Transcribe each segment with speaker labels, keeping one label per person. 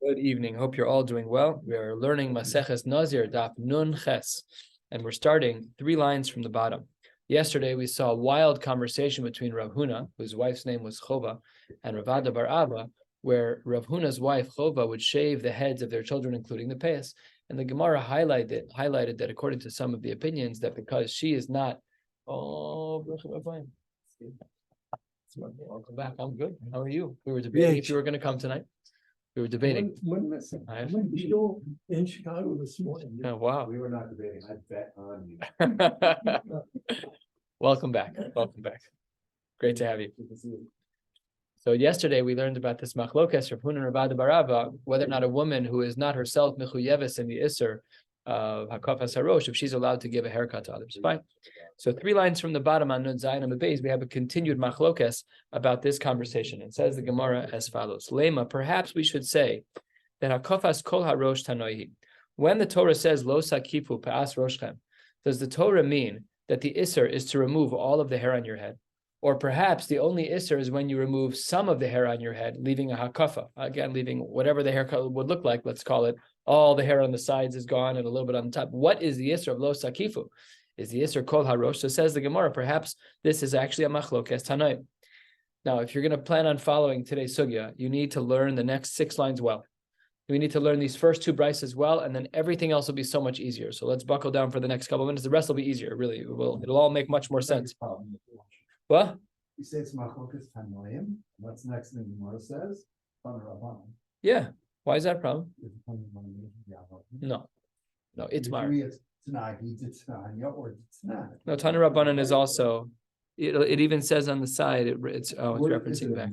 Speaker 1: Good evening. Hope you're all doing well. We are learning Maseches Nazir, Daf Nun Ches, and we're starting 3 lines from the bottom. Yesterday, we saw a wild conversation between Rav Huna, whose wife's name was Chova, and Rav Ada bar Abba, where Rav Huna's wife, Chova, would shave the heads of their children, including the payas. And the Gemara highlighted that according to some of the opinions, that because she is not, welcome back. I'm good. How are you? We were debating if you were going to come tonight. We were debating.
Speaker 2: In Chicago this morning.
Speaker 1: Oh, wow.
Speaker 3: We were not debating. I bet on you.
Speaker 1: Welcome back. Welcome back. Great to have you. So yesterday we learned about this machlokes Rav Huna and Rav Ada bar Abba, whether or not a woman who is not herself mechuyeves in the iser of hakafas harosh, if she's allowed to give a haircut to others. Fine. So 3 lines from the bottom on Nun Zayin Amud Beis, we have a continued machlokes about this conversation. It says the Gemara as follows: Lema, perhaps we should say that hakafas kol harosh tanoihi. When the Torah says lo sakifu pa'as roshchem, does the Torah mean that the iser is to remove all of the hair on your head? Or perhaps the only iser is when you remove some of the hair on your head, leaving a hakafa. Again, leaving whatever the haircut would look like, let's call it, all the hair on the sides is gone and a little bit on the top. What is the iser of lo sakifu? Is the iser kol harosh? So says the Gemara, perhaps this is actually a machlokes tanoim. Now, if you're going to plan on following today's sugya, you need to learn the next 6 lines well. We need to learn these first 2 brises well, and then everything else will be so much easier. So let's buckle down for the next couple of minutes. The rest will be easier, really. It'll all make much more sense. What?
Speaker 3: You say it's Maseches Tanoim. What's next thing the Gemara says?
Speaker 1: Yeah. Why is that a problem? No, it's Mar. No, Tana Rabbanan is also. It even says on the side. It's referencing back.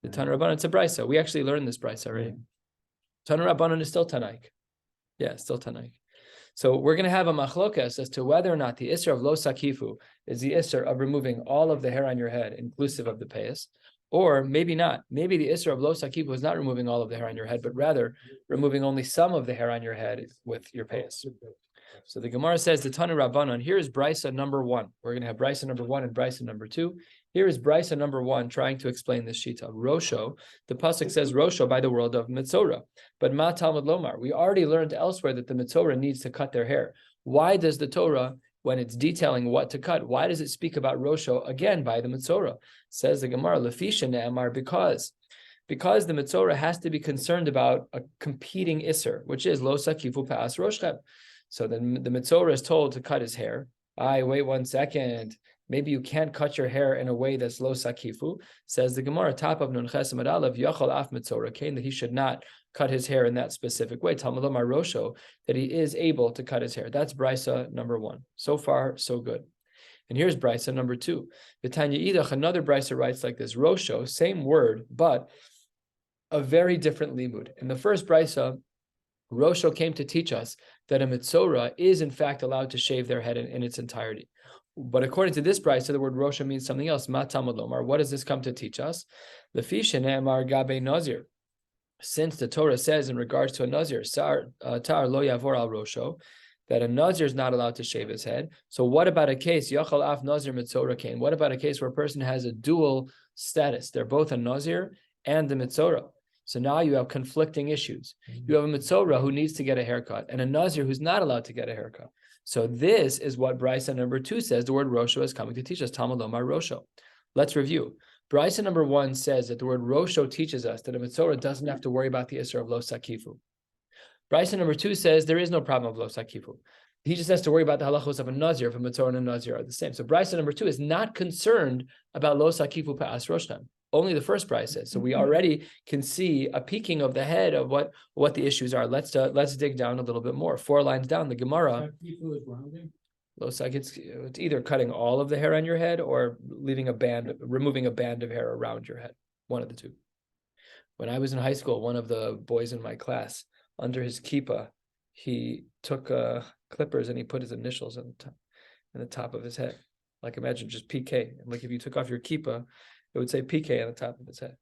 Speaker 1: The Tana Rabbanan. It's a brisa. We actually learned this brisa already. Tana Rabbanan is still Tanaik. Yeah, still Tanaik. So we're going to have a machlokas as to whether or not the isser of lo sakifu is the isser of removing all of the hair on your head, inclusive of the payas, or maybe not. Maybe the isser of lo sakifu is not removing all of the hair on your head, but rather removing only some of the hair on your head with your payas. So the Gemara says the Tanu Rabbanon. Here is brisa number 1. We're going to have brisa number 1 and brisa number 2. Here is brisa number 1 trying to explain this shita. Rosho, the pasuk says Rosho by the word of Mitzorah. But Ma Talmud Lomar, we already learned elsewhere that the Mitzorah needs to cut their hair. Why does the Torah, when it's detailing what to cut, why does it speak about Rosho again by the Mitzorah? Says the Gemara, Lefisha Ne'amar, because the Mitzorah has to be concerned about a competing Isser, which is Lo Sakifu Pa'as Roshchem. So then the Mitzorah is told to cut his hair. Wait 1 second. Maybe you can't cut your hair in a way that's lo sakifu. Says the Gemara, top of Nun Ches Amud Aleph, Yachol Af Mitzorah Kain, that he should not cut his hair in that specific way. Talmud Lomar Rosho, that he is able to cut his hair. That's brisa number 1. So far, so good. And here's brisa number 2. V'tanya Idach, another brisa writes like this: Rosho, same word, but a very different limud. In the first brisa, Rosho came to teach us that a Mitzorah is in fact allowed to shave their head in its entirety. But according to this brisa, the word Rosho means something else. Ma Talmud Lomar. What does this come to teach us? Lefisha ne'amar gabe Nazir. Since the Torah says in regards to a Nazir, tar lo yavor al Rosho, that a Nazir is not allowed to shave his head. So what about a case, Yachal af Nazir Mitzorah kain? What about a case where a person has a dual status? They're both a Nazir and a Mitzorah. So now you have conflicting issues. You have a Mitzorah who needs to get a haircut and a Nazir who's not allowed to get a haircut. So this is what brisa number 2 says. The word Rosho is coming to teach us. Talmud Lomar Rosho. Let's review. Brisa number 1 says that the word Rosho teaches us that a Mitzorah doesn't have to worry about the isser of lo sakifu. Brisa number 2 says there is no problem of lo sakifu. He just has to worry about the halachos of a Nazir. If a Mitzorah and a Nazir are the same. So brisa number 2 is not concerned about lo sakifu pa'as roshchem. Only the first brisa is. So we already can see a peeking of the head of what the issues are. Let's dig down a little bit more. 4 lines down, the Gemara. It's either cutting all of the hair on your head or removing a band of hair around your head. One of the two. When I was in high school, one of the boys in my class, under his kippah, he took clippers and he put his initials in the top of his head. Like imagine just PK. Like if you took off your kippah, it would say PK on the top of his head.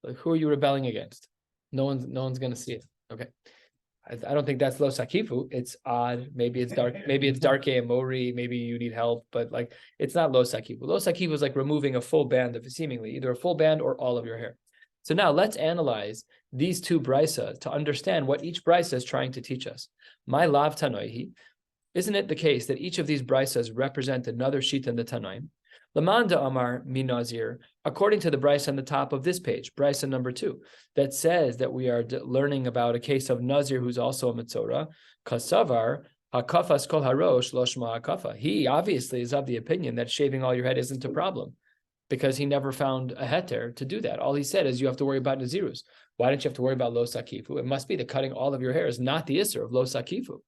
Speaker 1: Like, who are you rebelling against? No one's going to see it. Okay. I don't think that's lo sakifu. It's odd. Maybe it's dark. Maybe it's dark and mori. Maybe you need help, but like it's not lo sakifu. Lo sakifu is like removing a full band of seemingly either a full band or all of your hair. So now let's analyze these two brisa to understand what each brisa is trying to teach us. My lav tanoihi, isn't it the case that each of these brisas represent another shita in the Tanoim? Lamanda Amar mi Nazir, according to the brisa on the top of this page, brisa number 2, that says that we are learning about a case of Nazir who's also a Metzora, Kasavar, Hakafas kol harosh lo shma hakafa. He obviously is of the opinion that shaving all your head isn't a problem, because he never found a heter to do that. All he said is you have to worry about Nazirus. Why don't you have to worry about lo sakifu? It must be that cutting all of your hair is not the isser of lo sakifu.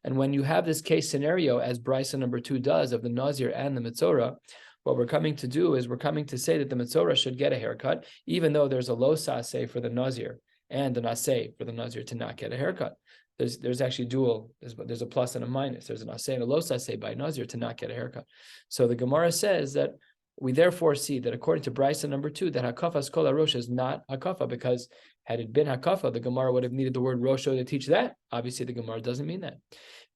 Speaker 1: And when you have this case scenario, as brisa number 2 does, of the Nazir and the Metzora, what we're coming to do is we're coming to say that the Metzora should get a haircut, even though there's a lo saseh for the Nazir and an aseh for the Nazir to not get a haircut. There's actually dual, there's a plus and a minus. There's an aseh and a lo saseh by Nazir to not get a haircut. So the Gemara says that we therefore see that according to brisa number 2, that hakafas kol harosh is not hakafa, because had it been hakafa, the Gemara would have needed the word rosho to teach that. Obviously, the Gemara doesn't mean that.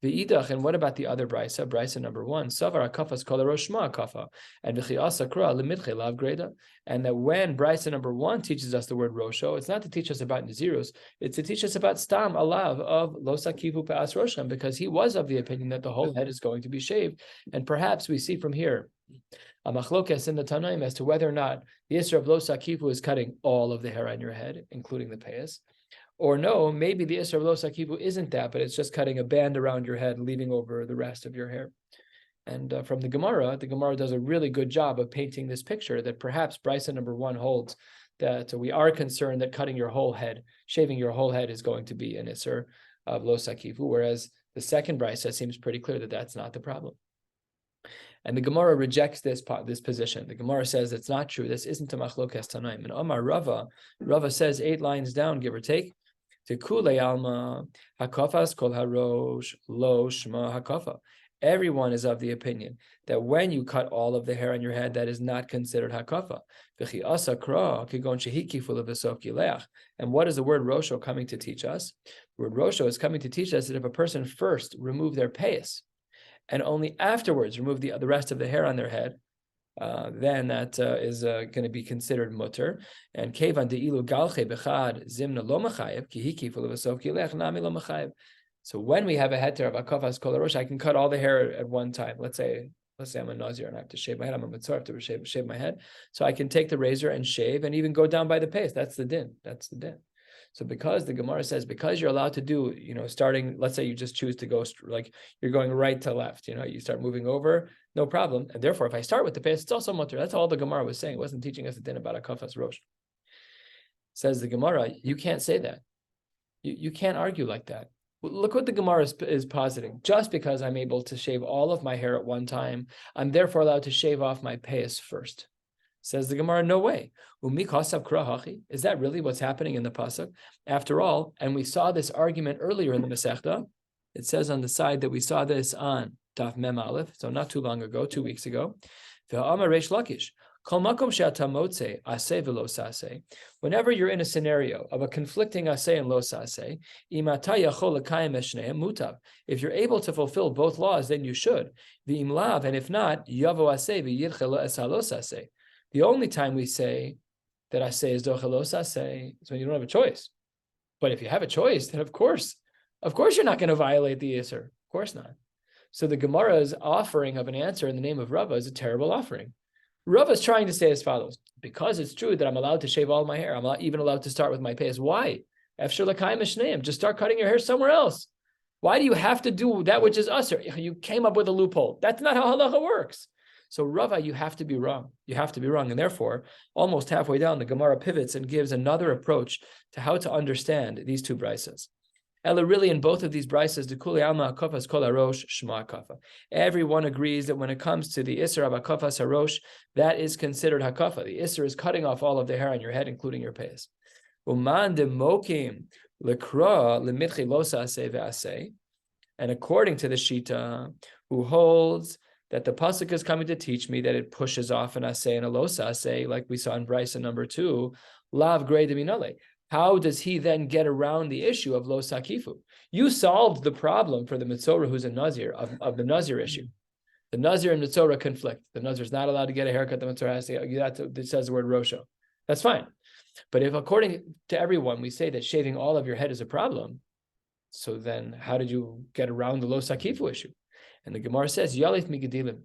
Speaker 1: V'idach, and what about the other brisa? Brisa number 1, savar hakafas kol harosh shma hakafa, and v'chiasa kra lemidche lav greda. And that when brisa number 1 teaches us the word rosho, it's not to teach us about nazirus, it's to teach us about stam alav of lo sakivu pe'as roshem, because he was of the opinion that the whole head is going to be shaved. And perhaps we see from here a machlokes in the Tanaim as to whether or not the Isra of lo sakifu is cutting all of the hair on your head, including the payas, or no, maybe the Isra of lo sakifu isn't that, but it's just cutting a band around your head, leaving over the rest of your hair. And from the Gemara does a really good job of painting this picture that perhaps brisa number 1 holds that we are concerned that cutting your whole head, shaving your whole head, is going to be an Isra of lo sakifu, whereas the second brisa seems pretty clear that that's not the problem. And the Gemara rejects this position. The Gemara says it's not true. This isn't a machlokes tanaim. And Omar Rava says 8 lines down, give or take, to kule alma hakafas kol harosh lo shma hakafa. Everyone is of the opinion that when you cut all of the hair on your head, that is not considered hakafa. And what is the word rosho coming to teach us? The word rosho is coming to teach us that if a person first remove their payas, and only afterwards remove the rest of the hair on their head, then that is going to be considered mutter. And kevan deilu galche bechad zimna lo machayev ki hiki fulavasov kilech nami lo machayev. So when we have a heter of akafas kol harosh, I can cut all the hair at one time. Let's say I'm a Nazir and I have to shave my head. I'm a Metzora, I have to shave my head. So I can take the razor and shave, and even go down by the pace. That's the din. So because the Gemara says, because you're allowed to do, starting, let's say you just choose to go, like you're going right to left, you start moving over, no problem. And therefore, if I start with the pace, it's also mutter. That's all the Gemara was saying. It wasn't teaching us a din about a kafas rosh. Says the Gemara, you can't say that. You can't argue like that. Look what the Gemara is positing. Just because I'm able to shave all of my hair at one time, I'm therefore allowed to shave off my payas first. Says the Gemara, no way. Is that really what's happening in the pasuk? After all, and we saw this argument earlier in the Masechta. It says on the side that we saw this on Daf Mem Aleph, so not too long ago, 2 weeks ago. Whenever you're in a scenario of a conflicting aseh and lo saseh, if you're able to fulfill both laws, then you should. And if not, the only time we say that aseh is dochel lo saseh is when you don't have a choice. But if you have a choice, then of course you're not going to violate the Yisr. Of course not. So the Gemara's offering of an answer in the name of Rava is a terrible offering. Rava is trying to say as follows: because it's true that I'm allowed to shave all my hair, I'm not even allowed to start with my payas. Why? Efshar l'kayim mishneim. Just start cutting your hair somewhere else. Why do you have to do that which is usher? You came up with a loophole. That's not how halacha works. So Rava, you have to be wrong. You have to be wrong. And therefore, almost halfway down, the Gemara pivots and gives another approach to how to understand these two brisas. Ella, really, in both of these brisas, the kuli alma akafas kol harosh shma hakafa. Everyone agrees that when it comes to the isser of akafas harosh, that is considered hakafa. The isser is cutting off all of the hair on your head, including your payas. Uman demokim lekra lemitchi losa aseh ve'aseh. And according to the Shita, who holds that the pasuk is coming to teach me that it pushes off an aseh and a losa aseh, like we saw in brisa number 2, lav grei de minole. How does he then get around the issue of lo sakifu? You solved the problem for the Metzora who's a Nazir, of the Nazir issue. The Nazir and Mitzorah conflict. The Nazir is not allowed to get a haircut. The Mitzorah has to. It says the word Rosho. That's fine. But if according to everyone we say that shaving all of your head is a problem, so then how did you get around the Lo Sakifu issue? And the Gemara says, Yalit mi Gedilim.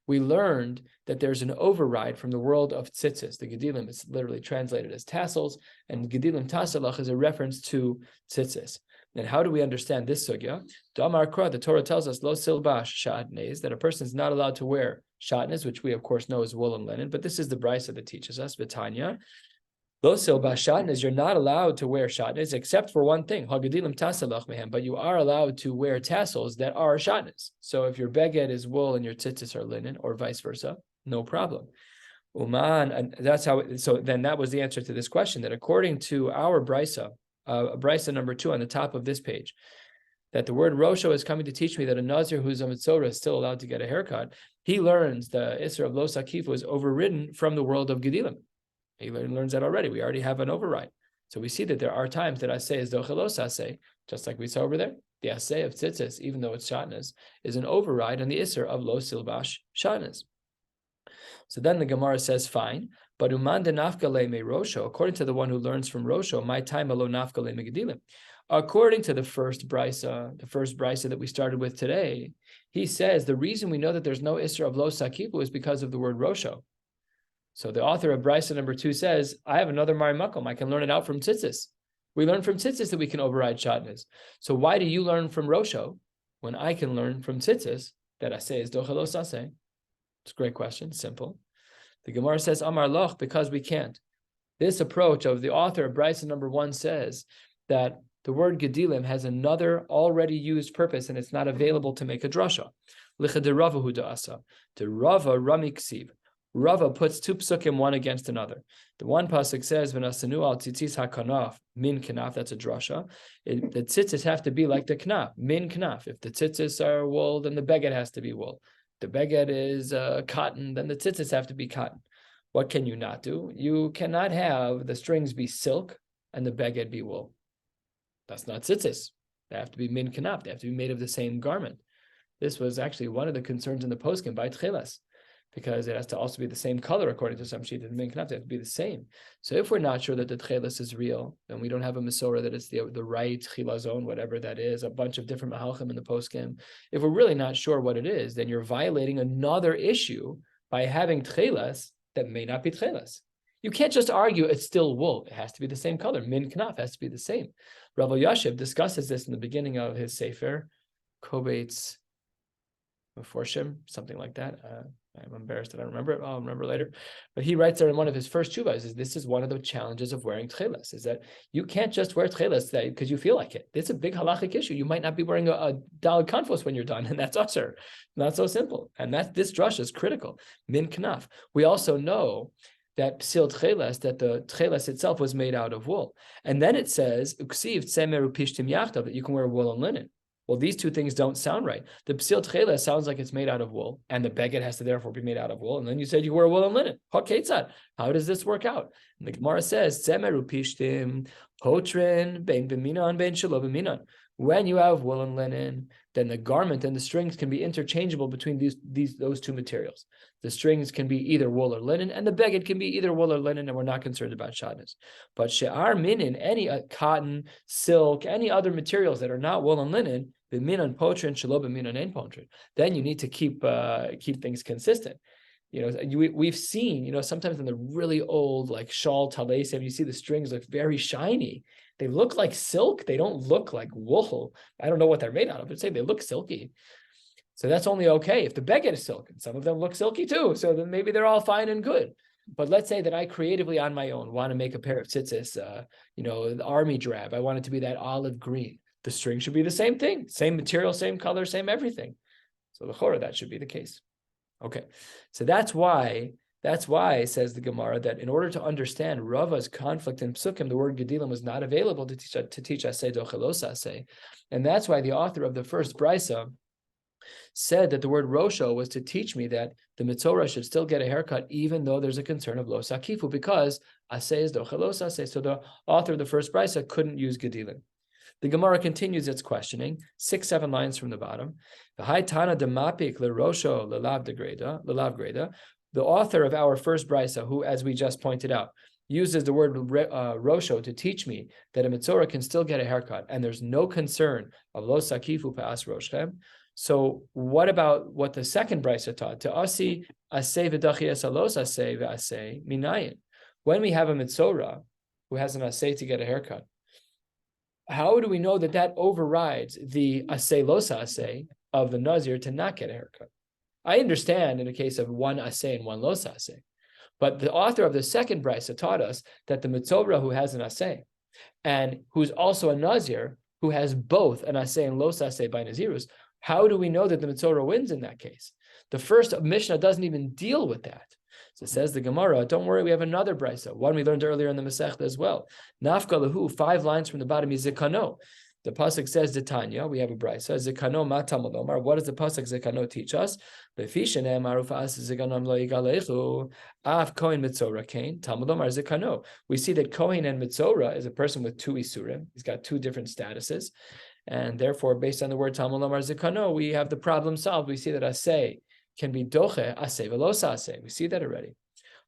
Speaker 1: We learned that there's an override from the world of tzitzis. The Gedilim is literally translated as tassels, and Gedilim Tasalach is a reference to tzitzis. And how do we understand this sugya? Damar Kra, the Torah tells us, Lo silbash shatnez, that a person is not allowed to wear shatnez, which we of course know is wool and linen, but this is the brisa that teaches us, Vitanya. Lo silbash shatnez, you're not allowed to wear shatnez except for one thing, Hagedilim Tasalach mehem, but you are allowed to wear tassels that are shatnez. So if your beged is wool and your tzitzis are linen, or vice versa, no problem. Uman, and that's how. So then that was the answer to this question. That according to our brisa, brisa number 2 on the top of this page, that the word Rosho is coming to teach me that a Nazir who's a Mitzorah is still allowed to get a haircut. He learns the Isra of Lo Sakifu is overridden from the world of Gedilim. He learns that already. We already have an override. So we see that there are times that Aseh is Dochelos Aseh, just like we saw over there. The Aseh of Tzitzis, even though it's Shatnez, is an override on the Isra of Lo Silbash Shatnez. So then the Gemara says, fine, but Uman de Nafkale me Rosho, according to the one who learns from Rosho, my time alo Nafkale me Gedilim. According to the first brisa that we started with today, he says the reason we know that there's no Isra of Lo Sakifu is because of the word Rosho. So the author of brisa number 2 says, I have another Mari Makom, I can learn it out from Tzitzis. We learn from Tzitzis that we can override Shatnez. So why do you learn from Rosho when I can learn from Tzitzis that I say is Dochelos Aseh? It's a great question, simple. The Gemara says, Amar Loch, because we can't. This approach of the author of brisa number 1 says that the word Gedilim has another already used purpose and it's not available to make a drasha. Licha de Rava hu da'asa. De Rava Rami Ksiv. Rava puts 2 psukim one against another. The one pasuk says, "V'nasanu al tzitzis hakanaf min kanaf." That's a drasha. The tzitzis have to be like the knaf, min kanaf. If the tzitzis are wool, then the beged has to be wool. The beged is cotton, then the tzitzis have to be cotton. What can you not do? You cannot have the strings be silk and the beged be wool. That's not tzitzis. They have to be min kanaf. They have to be made of the same garment. This was actually one of the concerns in the poskim by Tchelas, because it has to also be the same color according to some sheet. The min kanaf have to be the same. So if we're not sure that the Tchelas is real, then we don't have a Masorah that it's the right chilazon, whatever that is, a bunch of different mahalchim in the poskim. If we're really not sure what it is, then you're violating another issue by having Tchelas that may not be Tchelas. You can't just argue it's still wool. It has to be the same color. Min kanaf has to be the same. Rav Yashiv discusses this in the beginning of his Sefer, Kovetz Meforshim, something like that. I'm embarrassed that I remember it. I'll remember later. But he writes there in one of his first chuvas, is this is one of the challenges of wearing tchelas, is that you can't just wear tchelas because you feel like it. It's a big halachic issue. You might not be wearing a daled kanfos when you're done, and that's usher. Not so simple. And this drush is critical. Min kanaf. We also know that psil tchelas, that the tchelas itself was made out of wool. And then it says, uksiv tsemer upishtim yachtav, that you can wear wool and linen. Well, these two things don't sound right. The psil tchelas sounds like it's made out of wool, and the beged has to therefore be made out of wool. And then you said you wear wool and linen. How does this work out? And the Gemara says, tsemer upishtim potrin bein b'minan bein shelo b'minan. When you have wool and linen, then the garment and the strings can be interchangeable between those two materials. The strings can be either wool or linen, and the beged can be either wool or linen, and we're not concerned about shadness. But she'ar minin, any cotton, silk, any other materials that are not wool and linen, b'minan potrin shelo b'minan ein potrin, then you need to keep things consistent. We've seen, sometimes in the really old like shawl talesim, you see the strings look very shiny. They look like silk. They don't look like wool. I don't know what they're made out of, but say they look silky. So that's only okay if the beged is silk, and some of them look silky too. So then maybe they're all fine and good. But let's say that I creatively on my own want to make a pair of tzitzis, the army drab. I want it to be that olive green. The string should be the same thing, same material, same color, same everything. So the chorah, that should be the case. Okay, so that's why, says the Gemara, that in order to understand Rava's conflict in Psukim, the word Gedilim was not available to teach Aseh Dochelos Aseh. And that's why the author of the first brisa said that the word Rosho was to teach me that the Mitzorah should still get a haircut even though there's a concern of Lo Sakifu, because Aseh is Dochelos Aseh. So the author of the first brisa couldn't use Gedilim. The Gemara continues its questioning, 6-7 lines from the bottom. The Haitana demapik lerosho lelav greda. The author of our first brisa, who, as we just pointed out, uses the word rosho to teach me that a mitzora can still get a haircut, and there's no concern of lo sakifu pa'as roshchem. So what about what the second brisa taught? To asi asay v'dachi esalos asay v'asay minayin. When we have a mitzora who has an asay to get a haircut, how do we know that that overrides the asay losa asay of the Nazir to not get a haircut? I understand in the case of one asay and one losa asay, but the author of the second brisa taught us that the mitzora who has an asay and who's also a Nazir, who has both an asay and losa asay by Nazirus, how do we know that the mitzora wins in that case? The first Mishnah doesn't even deal with that. So says the Gemara, don't worry, we have another brisa, one we learned earlier in the Maseches as well. Nafka lahu, 5 lines from the bottom, is zikano. The pasuk says Tanya, we have a brisa, zikano ma tamalomar. What does the pasuk zikano teach us? Lefishanem arufas zikanom lo yigalechu af kohen mitzora kain tamalomar zikano. We see that kohen and mitzora is a person with 2 isurim. He's got 2 different statuses, and therefore, based on the word tamalomar zikano, we have the problem solved. We see that asay can be doche asay velosa asay. We see that already.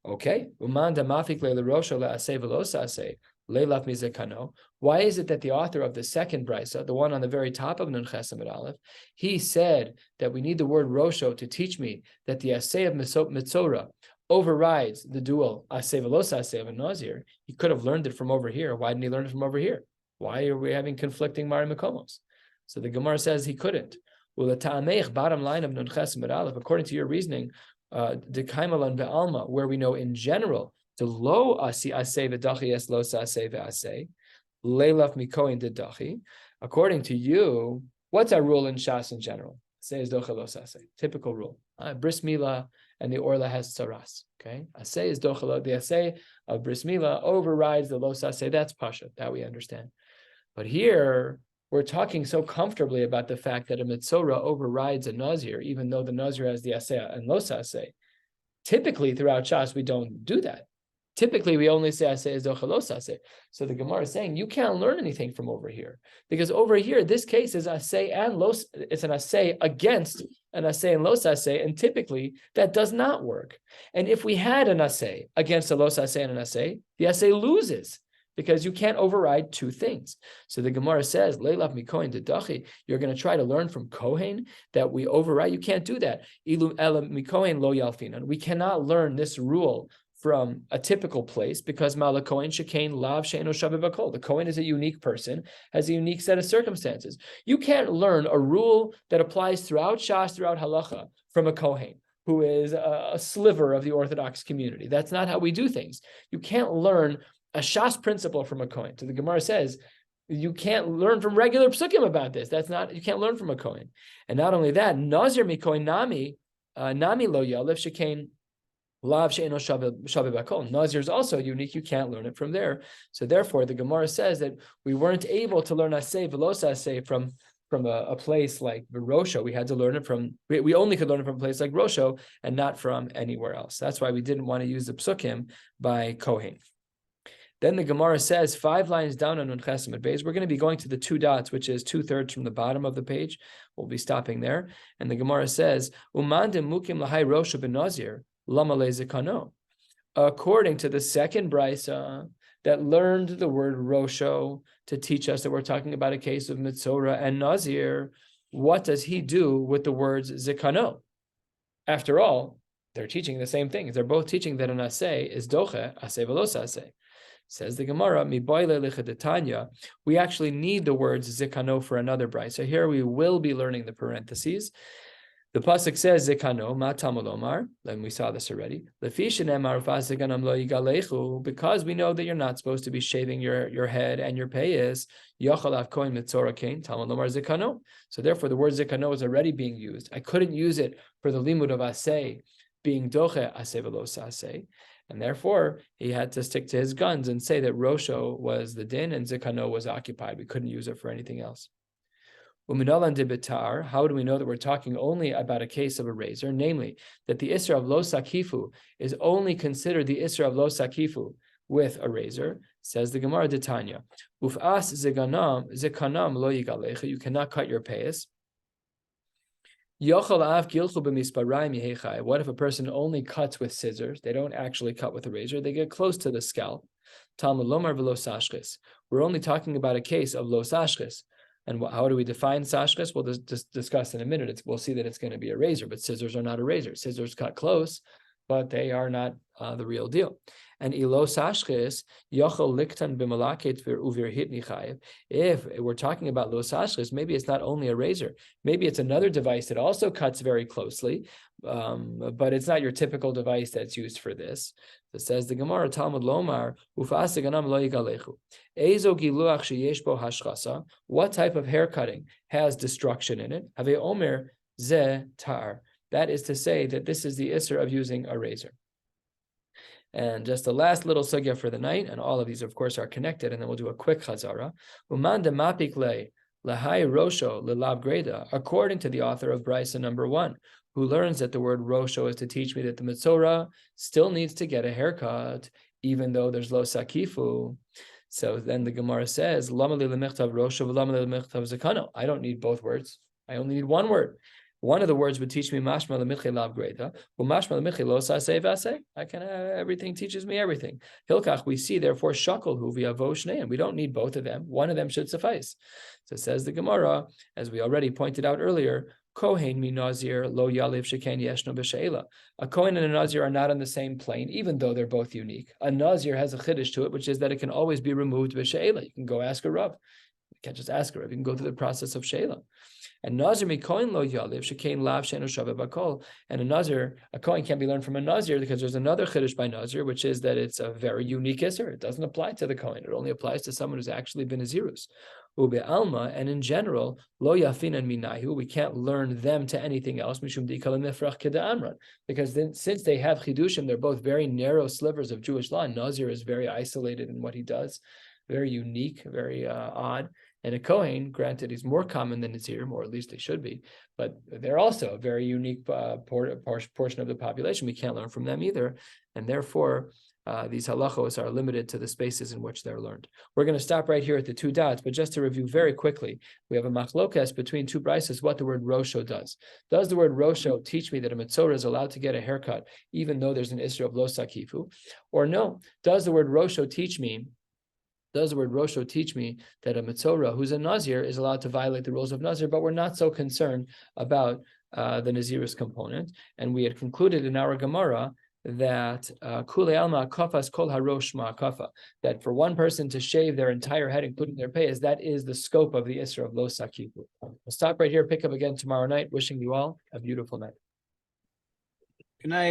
Speaker 1: Okay. Uman damafik le'lerosho le'asay velosa asay le'laf mizekano. Why is it that the author of the second brisa, the one on the very top of Nun Ches Amud Aleph, he said that we need the word rosho to teach me that the asay of mitzora overrides the dual asay velosa asay of a Nazir? He could have learned it from over here. Why didn't he learn it from over here? Why are we having conflicting Mari Makomos? So the Gemara says he couldn't. Bottom line of Nun Ches Amud Aleph, according to your reasoning, the Kaimalan ve'alma, where we know in general the lo asi asay v'dachi es lo asay ve'asay leilaf mikoin dedachi. According to you, what's our rule in Shas in general? Asay is docha lo asay. Typical rule. Bris Mila and the orla has tsaras. Okay, asay is docha lo. The asay of Bris Mila overrides the lo asay. That's pasha. That we understand. But here, we're talking so comfortably about the fact that a mitzora overrides a Nazir, even though the Nazir has the asay and losa asay. Typically, throughout Shas, we don't do that. Typically, we only say asay is docha losa asay. So the Gemara is saying you can't learn anything from over here, because over here, this case is asay and los. It's an asay against an asay and losa asay, and typically that does not work. And if we had an asay against a losa asay and an asay, the asay loses, because you can't override 2 things. So the Gemara says, Leilaf mikohen dedachi, you're going to try to learn from Kohen that we override. You can't do that. Ilu ela mikohen lo yalfinan. We cannot learn this rule from a typical place, because Mala Kohen shekain lav she'eno shaveh bakol. The Kohen is a unique person, has a unique set of circumstances. You can't learn a rule that applies throughout Shas, throughout Halacha, from a Kohen who is a sliver of the Orthodox community. That's not how we do things. You can't learn a Shas principle from a Kohen. So the Gemara says, you can't learn from regular psukim about this. You can't learn from a Kohen. And not only that, Nazir mikohen nami lo yalef shekain lav she'eno shaveh bakol. Nazir is also unique. You can't learn it from there. So therefore, the Gemara says that we weren't able to learn asay velosa asay from a place like Rosho. We had to learn it from, we only could learn it from a place like Rosho and not from anywhere else. That's why we didn't want to use the psukim by Kohen. Then the Gemara says 5 lines down on Nun Ches Amud Beis, we're going to be going to the 2 dots, which is 2/3 from the bottom of the page. We'll be stopping there. And the Gemara says, Umandim mukim lahai roshu benazir lama lezikano. According to the second brisa that learned the word rosho to teach us that we're talking about a case of mitzora and nazir, what does he do with the words zikano? After all, they're teaching the same thing. They're both teaching that an asay is doche, asay velosa asay. Says the Gemara, we actually need the words zikano for another brisa. So here we will be learning the parentheses. The pasuk says zikano ma tamolomar. Then we saw this already. Because we know that you're not supposed to be shaving your head and your payas. So therefore, the word zikano is already being used. I couldn't use it for the limud of asay being doche asay velosa asay. And therefore, he had to stick to his guns and say that Rosho was the din and Zikano was occupied. We couldn't use it for anything else. How do we know that we're talking only about a case of a razor? Namely, that the Isra of Lo Sakifu is only considered the Isra of Lo Sakifu with a razor. Says the Gemara Tanya, Uf'as zekanam lo yigalecha, you cannot cut your payas. What if a person only cuts with scissors? They don't actually cut with a razor. They get close to the scalp. We're only talking about a case of los ashkes. And how do we define sashkes? We'll just discuss in a minute. We'll see that it's going to be a razor, but scissors are not a razor. Scissors cut close, but they are not the real deal. And ilos ashkes yochel liktan b'malaket uvir hitni chayev. If we're talking about los ashkes, maybe it's not only a razor. Maybe it's another device that also cuts very closely, but it's not your typical device that's used for this. It says the Gemara Talmud Lomar ufas ganam lo yigalechu. Ezo giluach sheyesh bo hashchasa. What type of hair cutting has destruction in it? Have omer ze tar. That is to say that this is the isser of using a razor. And just the last little sugya for the night, and all of these, of course, are connected, and then we'll do a quick chazara. Uman de mapik le lahai rosho lelav greda, according to the author of Brisa number 1, who learns that the word rosho is to teach me that the metzora still needs to get a haircut, even though there's lo sakifu. So then the Gemara says, Lama li lemechtav rosho v'lama li lemechtav zakano. I don't need both words. I only need one word. One of the words would teach me mashma lemichi lav greda. Well, mashma lemichi lo saseh v'aseh. I can everything teaches me everything. Hilkach, we see therefore shakol hu v'yavo shneim. We don't need both of them. One of them should suffice. So says the Gemara, as we already pointed out earlier, Kohen mi Nazir lo yaliv sheken yeshno b'sheila. A Kohen and a Nazir are not on the same plane, even though they're both unique. A Nazir has a chiddush to it, which is that it can always be removed b'sheila. You can go ask a Rav. You can't just ask a Rav. You can go through the process of sheila. And Nazir mi Kohen lo yaliv sheken lav shenu shaveh bakol. And a Nazir, a Kohen can't be learned from a Nazir because there's another chiddush by Nazir, which is that it's a very unique isser. It doesn't apply to the Kohen. It only applies to someone who's actually been a Zirus. Ube alma, and in general, lo yafinan minahu, we can't learn them to anything else, mishum dikal mifrach keda amran, because then since they have chidushim, they're both very narrow slivers of Jewish law. Nazir is very isolated in what he does, very unique, very odd. And a Kohen, granted, he's more common than Nazir, or at least they should be, but they're also a very unique portion of the population. We can't learn from them either, and therefore, these halachos are limited to the spaces in which they're learned. We're going to stop right here at the 2 dots, but just to review very quickly, we have a machlokas between 2 brises what the word rosho does. Does the word rosho teach me that a metzora is allowed to get a haircut even though there's an issue of lo sakifu? Or no, does the word rosho teach me that a metzora who's a Nazir is allowed to violate the rules of Nazir, but we're not so concerned about the Nazirus component? And we had concluded in our Gemara that kule alma kafas kol harosh ma'akafa, that for one person to shave their entire head, including their payas, that is the scope of the isra of lo sakifu. We'll stop right here, pick up again tomorrow night. Wishing you all a beautiful night.
Speaker 2: Good night.